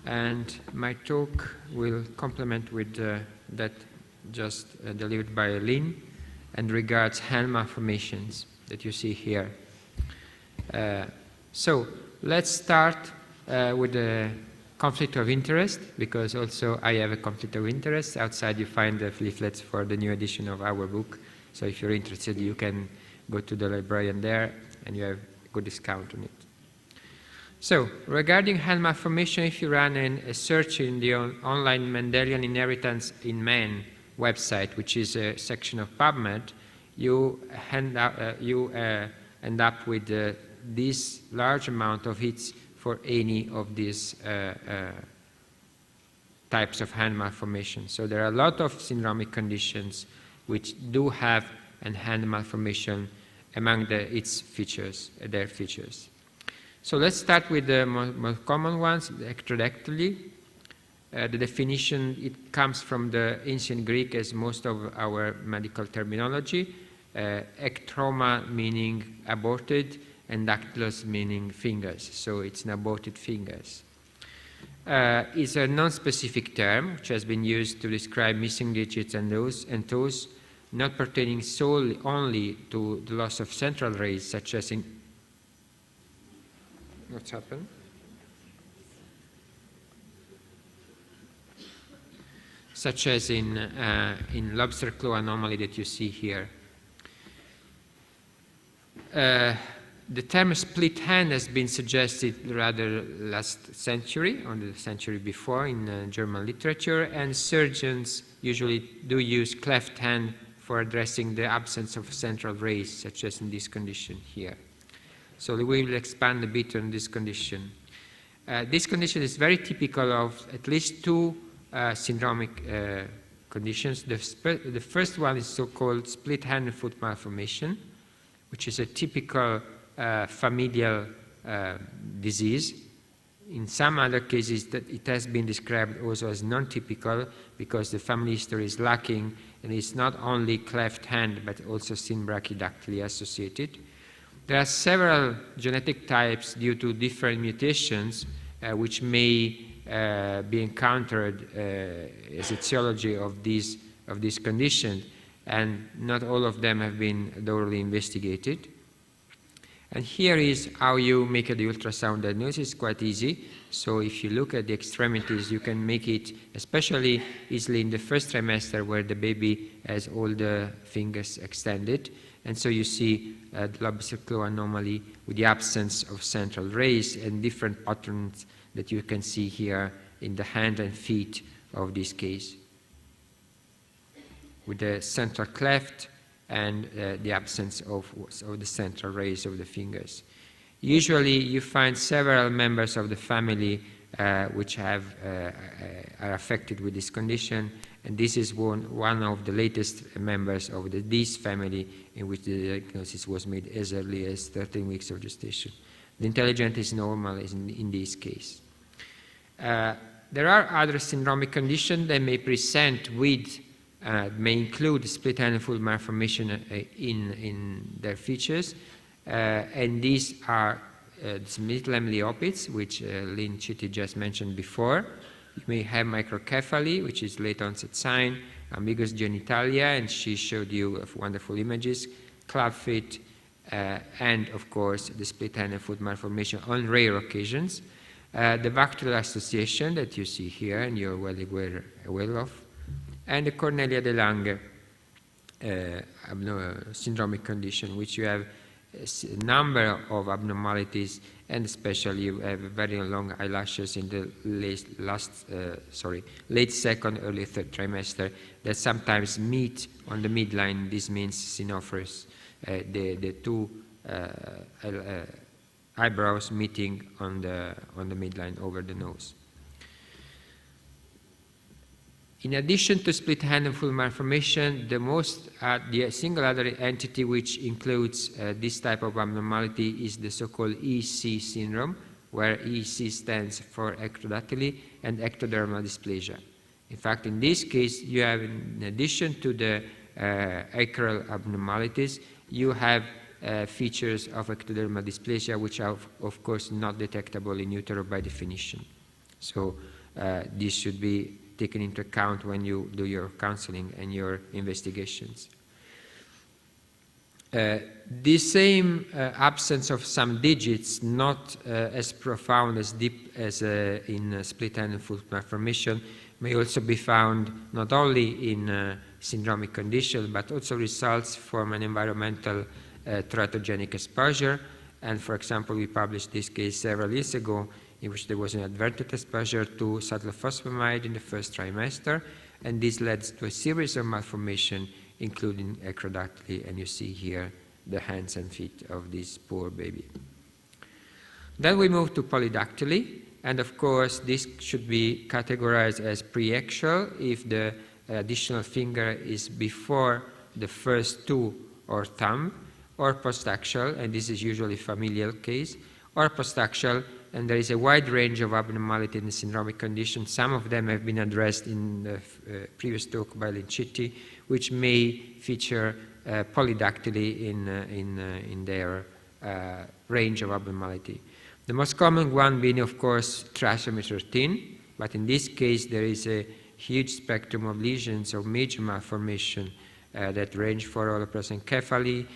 and my talk will complement with that just delivered by Lynn and regards hand malformations that you see here. So let's start with the conflict of interest, because also I have a conflict of interest. Outside you find the leaflets for the new edition of our book, so if you're interested you can go to the librarian there and you have a good discount on it. So regarding hand malformation, if you run a search in the online Mendelian inheritance in men website, which is a section of PubMed, you end up with this large amount of hits for any of these types of hand malformation. So there are a lot of syndromic conditions which do have a hand malformation among its features, their features. So let's start with the most common ones, the ectrodactyly. The definition, it comes from the ancient Greek as most of our medical terminology. Ektroma meaning aborted, and dactylos meaning fingers, so it's an aborted fingers. It's a non-specific term which has been used to describe missing digits and toes, not pertaining solely only to the loss of central rays, such as in what's happened? Such as in lobster claw anomaly that you see here. The term split hand has been suggested rather last century, or the century before, in German literature, and surgeons usually do use cleft hand for addressing the absence of central rays, such as in this condition here. So we will expand a bit on this condition. This condition is very typical of at least two syndromic conditions. The first one is so-called split hand and foot malformation, which is a typical familial disease. In some other cases, that it has been described also as non-typical because the family history is lacking and it's not only cleft hand but also thin brachydactyly associated. There are several genetic types due to different mutations which may be encountered as etiology of this condition, and not all of them have been thoroughly investigated. And here is how you make the ultrasound diagnosis. It's quite easy. So if you look at the extremities, you can make it especially easily in the first trimester where the baby has all the fingers extended. And so you see the lobster claw anomaly with the absence of central rays and different patterns that you can see here in the hand and feet of this case, with the central cleft and the absence of the central rays of the fingers. Usually you find several members of the family which are affected with this condition, and this is one of the latest members of this family in which the diagnosis was made as early as 13 weeks of gestation. The intelligence is normal in this case. There are other syndromic conditions that may present with may include split hand and foot malformation in their features, and these are middle amblyopids, which Lynn Chitty just mentioned before. You may have microcephaly, which is late onset sign, ambiguous genitalia, and she showed you wonderful images, clubfoot, and of course the split hand and foot malformation on rare occasions. The bacterial association that you see here and you're well aware of, and the Cornelia de Lange syndromic condition, which you have a number of abnormalities, and especially you have very long eyelashes in the late second, early third trimester that sometimes meet on the midline. This means cynophorous, the two eyebrows meeting on the midline over the nose. In addition to split hand and foot malformation, the single other entity which includes this type of abnormality is the so-called EC syndrome, where EC stands for ectrodactyly and ectodermal dysplasia. In fact, in this case, you have, in addition to the acral abnormalities, you have features of ectodermal dysplasia which are, of course, not detectable in utero by definition. So this should be taken into account when you do your counseling and your investigations. The same absence of some digits, not as profound, as deep as in split-hand and foot malformation, may also be found not only in syndromic conditions, but also results from an environmental teratogenic exposure. And for example, we published this case several years ago, in which there was an advertent exposure to cyclophosphamide in the first trimester, and this led to a series of malformations, including acrodactyly, and you see here the hands and feet of this poor baby. Then we move to polydactyly, and of course this should be categorized as preaxial if the additional finger is before the first two or thumb, or postaxial, and this is usually familial case, or postaxial, and there is a wide range of abnormality in the syndromic condition. Some of them have been addressed in the previous talk by Lincitti, which may feature polydactyly in their range of abnormality. The most common one being, of course, trisomy 13, but in this case there is a huge spectrum of lesions of major malformation that range from holoprosencephaly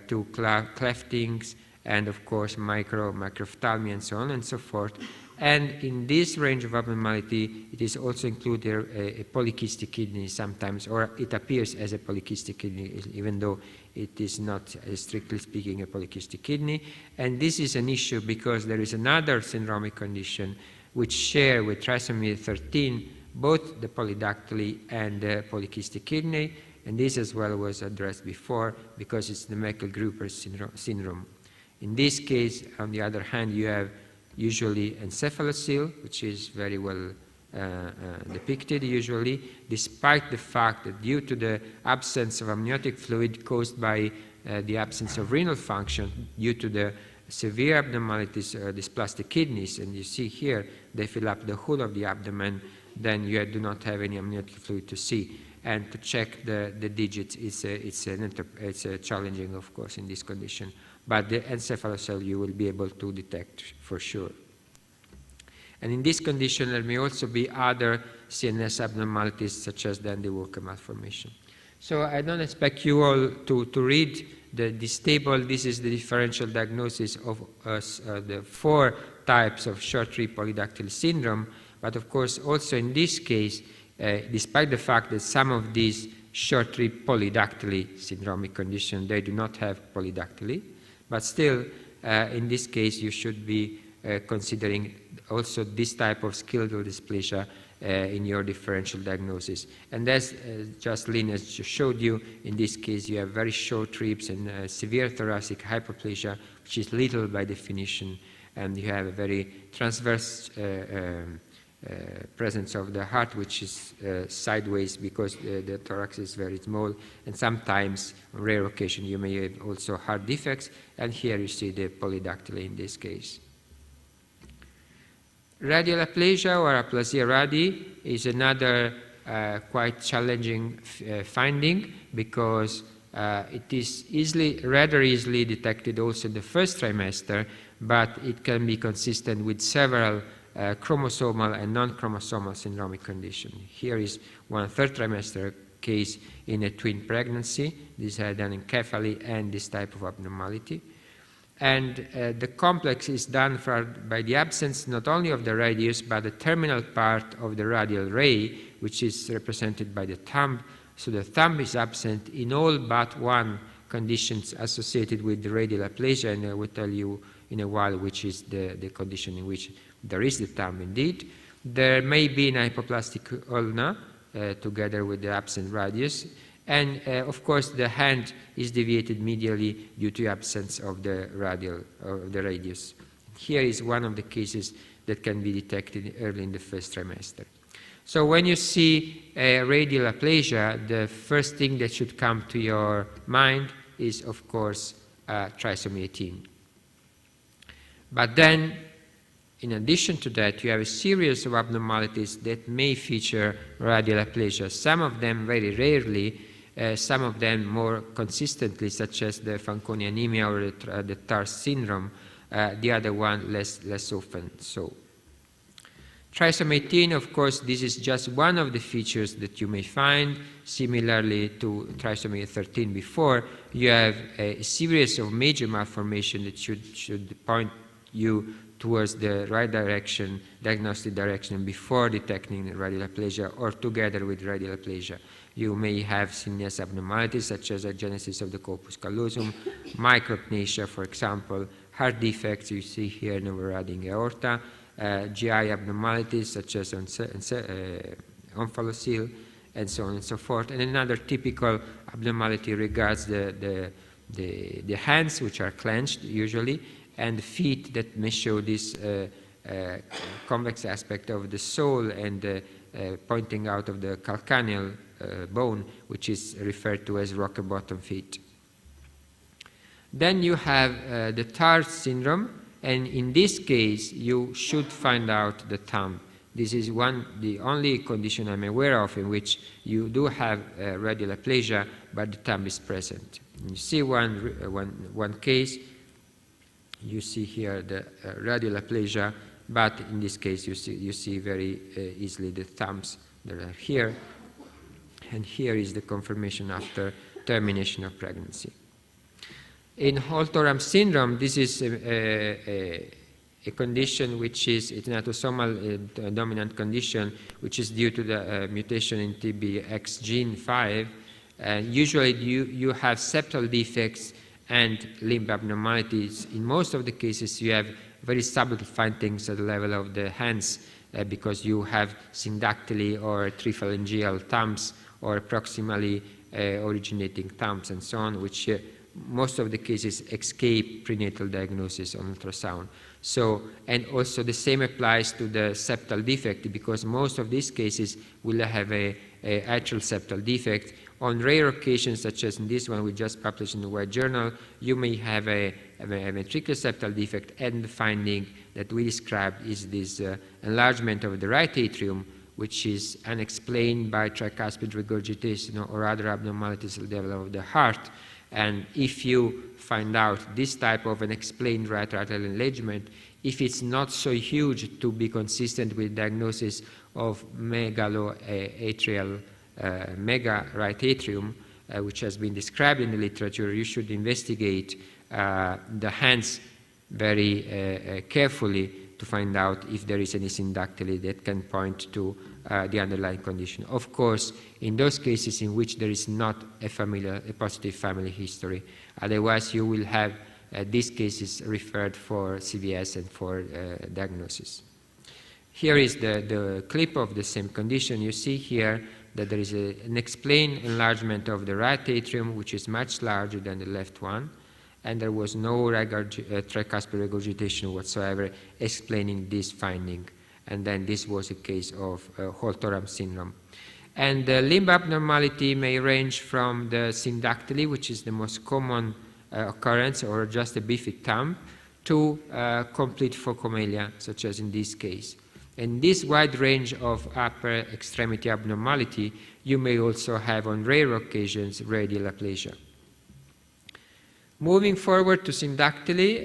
to cleftings, and of course microphthalmia and so on and so forth. And in this range of abnormality, it is also included a polycystic kidney sometimes, or it appears as a polycystic kidney, even though it is not, strictly speaking, a polycystic kidney. And this is an issue because there is another syndromic condition which share with trisomy 13 both the polydactyly and the polycystic kidney, and this as well was addressed before because it's the Meckel-Gruber syndrome. In this case, on the other hand, you have usually encephalocele, which is very well depicted usually, despite the fact that due to the absence of amniotic fluid caused by the absence of renal function, due to the severe abnormalities, dysplastic kidneys, and you see here they fill up the whole of the abdomen, then you do not have any amniotic fluid to see. And to check the digits it's challenging, of course, in this condition. But the encephalocele you will be able to detect for sure. And in this condition, there may also be other CNS abnormalities, such as the Andy Walker malformation. So I don't expect you all to read this table. This is the differential diagnosis of the 4 types of short-rib polydactyly syndrome. But of course, also in this case, despite the fact that some of these short-rib polydactyly syndromic conditions, they do not have polydactyly, but still, in this case, you should be considering also this type of skeletal dysplasia in your differential diagnosis. And as just Lynn has just showed you, in this case, you have very short ribs and severe thoracic hypoplasia, which is little by definition, and you have a very transverse presence of the heart, which is sideways because the thorax is very small, and sometimes, on rare occasion, you may have also heart defects, and here you see the polydactyly in this case. Radial aplasia or aplasia radii is another quite challenging finding because it is rather easily detected also in the first trimester, but it can be consistent with several chromosomal and non-chromosomal syndromic condition. Here is one third trimester case in a twin pregnancy. This had anencephaly and this type of abnormality. And the complex is done by the absence not only of the radius, but the terminal part of the radial ray, which is represented by the thumb. So the thumb is absent in all but one conditions associated with the radial aplasia, and I will tell you in a while which is the condition in which there is the thumb indeed. There may be an hypoplastic ulna together with the absent radius, and of course the hand is deviated medially due to absence of the radius. Here is one of the cases that can be detected early in the first trimester. So when you see a radial aplasia, the first thing that should come to your mind is, of course, trisomy 18. But then, in addition to that, you have a series of abnormalities that may feature radial aplasia, some of them very rarely, some of them more consistently, such as the Fanconi anemia or the TARS syndrome, the other one less often so. Trisomy 18, of course, this is just one of the features that you may find. Similarly to trisomy 13 before, you have a series of major malformations that should point you towards the right direction, diagnostic direction, before detecting radial aplasia or together with radial aplasia. You may have CNS abnormalities such as agenesis of the corpus callosum, micropneia, for example, heart defects you see here in overriding aorta, GI abnormalities such as omphalocele, and so on and so forth. And another typical abnormality regards the hands, which are clenched usually, and the feet that may show this convex aspect of the sole and pointing out of the calcaneal bone, which is referred to as rocker bottom feet. Then you have the TARS syndrome, and in this case you should find out the thumb. This is the only condition I'm aware of in which you do have radial aplasia, but the thumb is present. You see one case, you see here the radial aplasia, but in this case you see very easily the thumbs that are here, and here is the confirmation after termination of pregnancy. In Holt-Oram syndrome, this is a condition which is an autosomal dominant condition, which is due to the mutation in TBX gene 5. Usually you have septal defects and limb abnormalities. In most of the cases, you have very subtle findings at the level of the hands because you have syndactyly or triphalangeal thumbs or proximally originating thumbs and so on, which most of the cases escape prenatal diagnosis on ultrasound. So, and also the same applies to the septal defect, because most of these cases will have a atrial septal defect. On rare occasions, such as in this one we just published in the White Journal, you may have a ventricular septal defect, and the finding that we described is this enlargement of the right atrium, which is unexplained by tricuspid regurgitation or other abnormalities at the level of the heart. And if you find out this type of unexplained right atrial enlargement, if it's not so huge to be consistent with diagnosis of megaloatrial mega right atrium, which has been described in the literature, you should investigate the hands very carefully to find out if there is any syndactyly that can point to the underlying condition. Of course, in those cases in which there is not a positive family history. Otherwise, you will have these cases referred for CVS and for diagnosis. Here is the clip of the same condition. You see here that there is an explained enlargement of the right atrium, which is much larger than the left one, and there was no tricuspid regurgitation whatsoever explaining this finding. And then this was a case of Holt-Oram syndrome. And the limb abnormality may range from the syndactyly, which is the most common occurrence, or just a beefy thumb, to complete phocomelia, such as in this case. In this wide range of upper extremity abnormality, you may also have, on rare occasions, radial aplasia. Moving forward to syndactyly,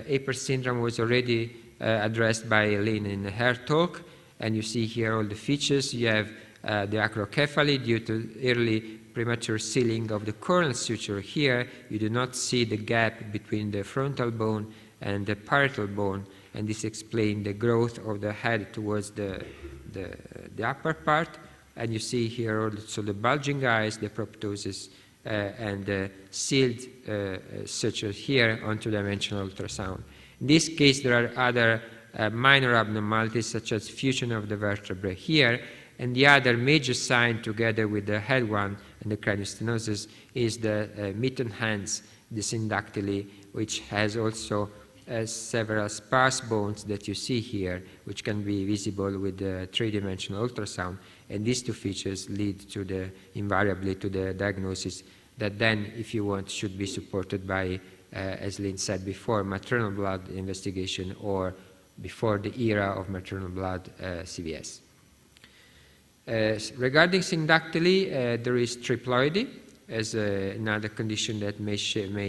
Aper syndrome was already addressed by Lynn in her talk, and you see here all the features. You have the acrocephaly due to early premature sealing of the coronal suture. Here you do not see the gap between the frontal bone and the parietal bone, and this explains the growth of the head towards the upper part. And you see here also the bulging eyes, the proptosis, and the sealed suture here on two-dimensional ultrasound. In this case, there are other minor abnormalities, such as fusion of the vertebrae here, and the other major sign, together with the head one and the craniostenosis, is the mitten hands, the syndactyly, which has also several sparse bones that you see here, which can be visible with the three-dimensional ultrasound. And these two features lead to invariably to the diagnosis that then, if you want, should be supported by, as Lynn said before, maternal blood investigation, or before the era of maternal blood, CVS. Regarding syndactyly, there is triploidy as another condition that may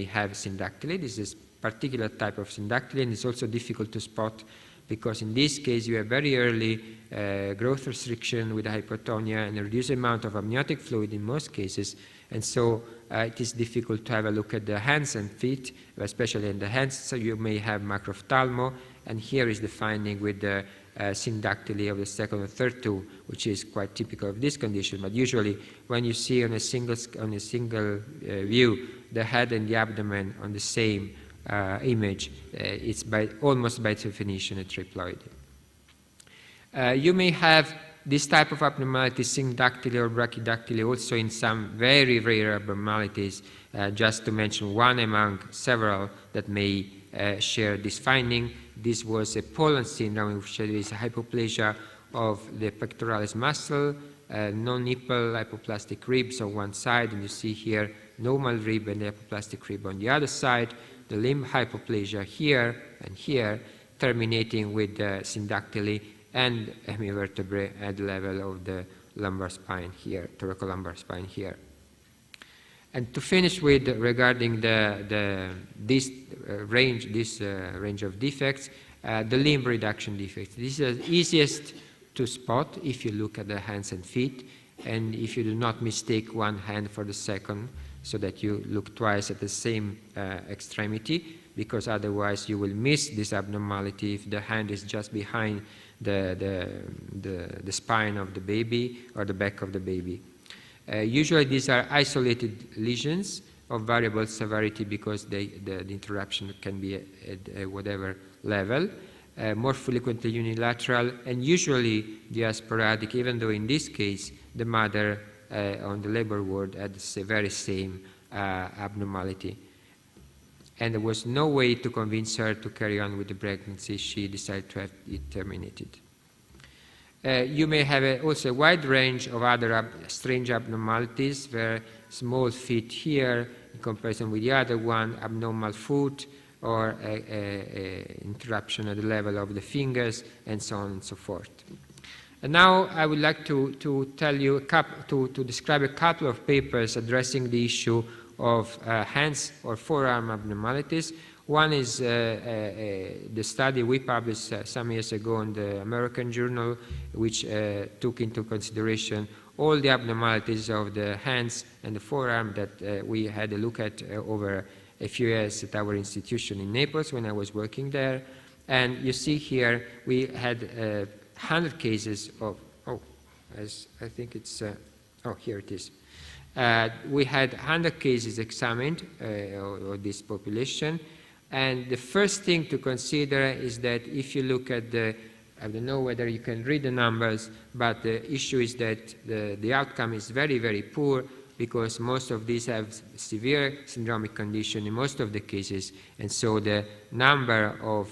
have syndactyly. This is particular type of syndactyly, and it's also difficult to spot because in this case you have very early growth restriction with hypotonia and a reduced amount of amniotic fluid in most cases. And so it is difficult to have a look at the hands and feet, especially in the hands. So you may have macrophthalmo, and here is the finding with the syndactyly of the second or third toe, which is quite typical of this condition. But usually, when you see on a single view the head and the abdomen on the same image, it's almost by definition a triploid. You may have this type of abnormality, syndactyly or brachydactyly, also in some very rare abnormalities, just to mention one among several that may share this finding. This was a Poland syndrome, which is a hypoplasia of the pectoralis muscle, no nipple, hypoplastic ribs on one side, and you see here normal rib and hypoplastic rib on the other side, the limb hypoplasia here and here, terminating with syndactyly and hemivertebrae at the level of the lumbar spine here, thoracolumbar spine here. And to finish with, regarding this range of defects, the limb reduction defects. This is the easiest to spot if you look at the hands and feet, and if you do not mistake one hand for the second, so that you look twice at the same extremity, because otherwise you will miss this abnormality if the hand is just behind the spine of the baby or the back of the baby. Usually these are isolated lesions of variable severity because the interruption can be at whatever level, more frequently unilateral, and usually they are sporadic, even though in this case the mother on the labor ward had the very same abnormality. And there was no way to convince her to carry on with the pregnancy. She decided to have it terminated. You may have also a wide range of other strange abnormalities, where small feet here in comparison with the other one, abnormal foot, or interruption at the level of the fingers, and so on and so forth. And now I would like to tell you to describe a couple of papers addressing the issue of hands or forearm abnormalities. One is the study we published some years ago in the American Journal, which took into consideration all the abnormalities of the hands and the forearm that we had a look at over a few years at our institution in Naples when I was working there. And you see here we had 100 cases of, I think it's, here it is. We had 100 cases examined of this population. And the first thing to consider is that if you look at I don't know whether you can read the numbers, but the issue is that the outcome is very, very poor, because most of these have severe syndromic condition in most of the cases. And so the number of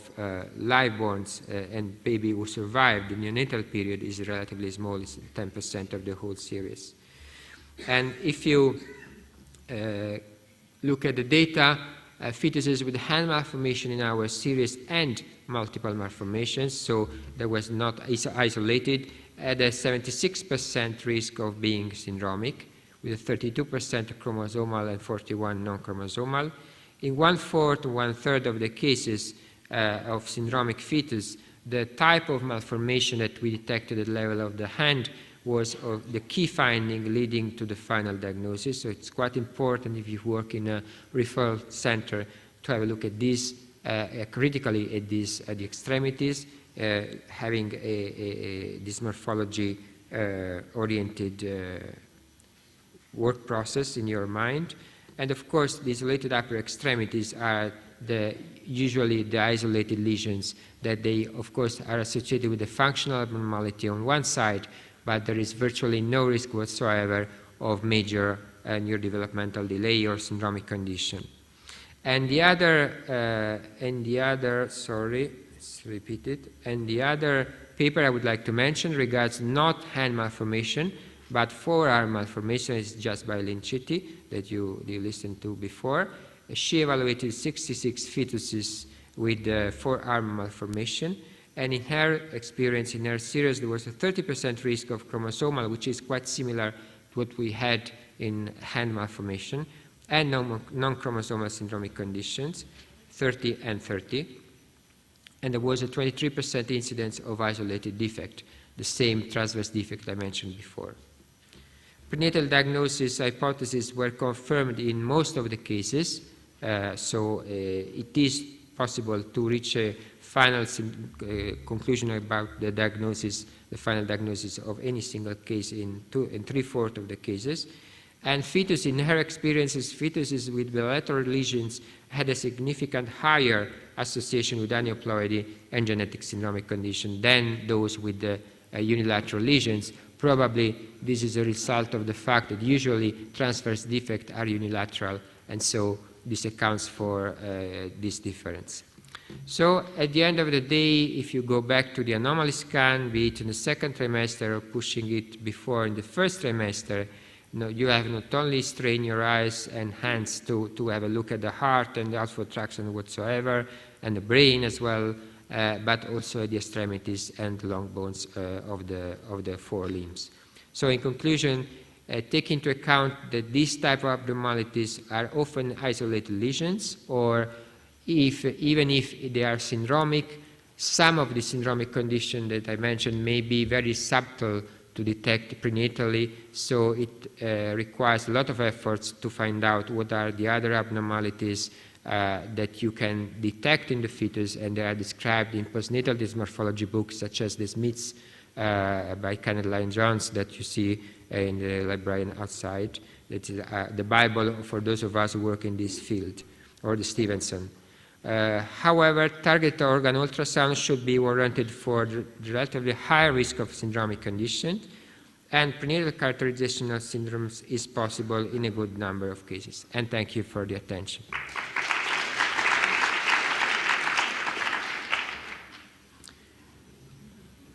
liveborns and baby who survived the neonatal period is relatively small. It's 10% of the whole series. And if you look at the data, fetuses with hand malformation in our series and multiple malformations, so that was not isolated, had a 76% risk of being syndromic, with a 32% chromosomal and 41 non-chromosomal. In 1/4 to 1/3 of the cases of syndromic fetus, the type of malformation that we detected at the level of the hand was the key finding leading to the final diagnosis. So it's quite important if you work in a referral center to have a look at this, critically at the extremities, having this morphology oriented work process in your mind. And of course, the isolated upper extremities are usually the isolated lesions that they, of course, are associated with the functional abnormality on one side, but there is virtually no risk whatsoever of major neurodevelopmental delay or syndromic condition. And the other, sorry, let's repeat it. And the other paper I would like to mention regards not hand malformation, but forearm malformation. Is just by Linciti that you listened to before. She evaluated 66 fetuses with forearm malformation. And in her experience, in her series, there was a 30% risk of chromosomal, which is quite similar to what we had in hand malformation, and non-chromosomal syndromic conditions, 30 and 30. And there was a 23% incidence of isolated defect, the same transverse defect I mentioned before. Prenatal diagnosis hypotheses were confirmed in most of the cases, so it is possible to reach a final conclusion about the diagnosis, the final diagnosis of any single case in 3/4 of the cases. And fetus, in her experiences, fetuses with bilateral lesions had a significant higher association with aneuploidy and genetic syndromic condition than those with the unilateral lesions. Probably this is a result of the fact that usually transverse defects are unilateral, and so this accounts for this difference. So at the end of the day, if you go back to the anomaly scan, be it in the second trimester or pushing it before in the first trimester, you have not only strain your eyes and hands to have a look at the heart and the outflow tracts and whatsoever, and the brain as well, but also the extremities and long bones of the forelimbs. So in conclusion, take into account that these type of abnormalities are often isolated lesions, or even if they are syndromic, some of the syndromic conditions that I mentioned may be very subtle to detect prenatally, so it requires a lot of efforts to find out what are the other abnormalities that you can detect in the fetus, and they are described in postnatal dysmorphology books such as the Smiths by Kenneth Lyon Jones that you see in the library outside. That is the Bible for those of us who work in this field, or the Stevenson. However, target organ ultrasound should be warranted for the relatively high risk of syndromic conditions, and prenatal characterization of syndromes is possible in a good number of cases. And thank you for the attention.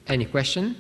Any question?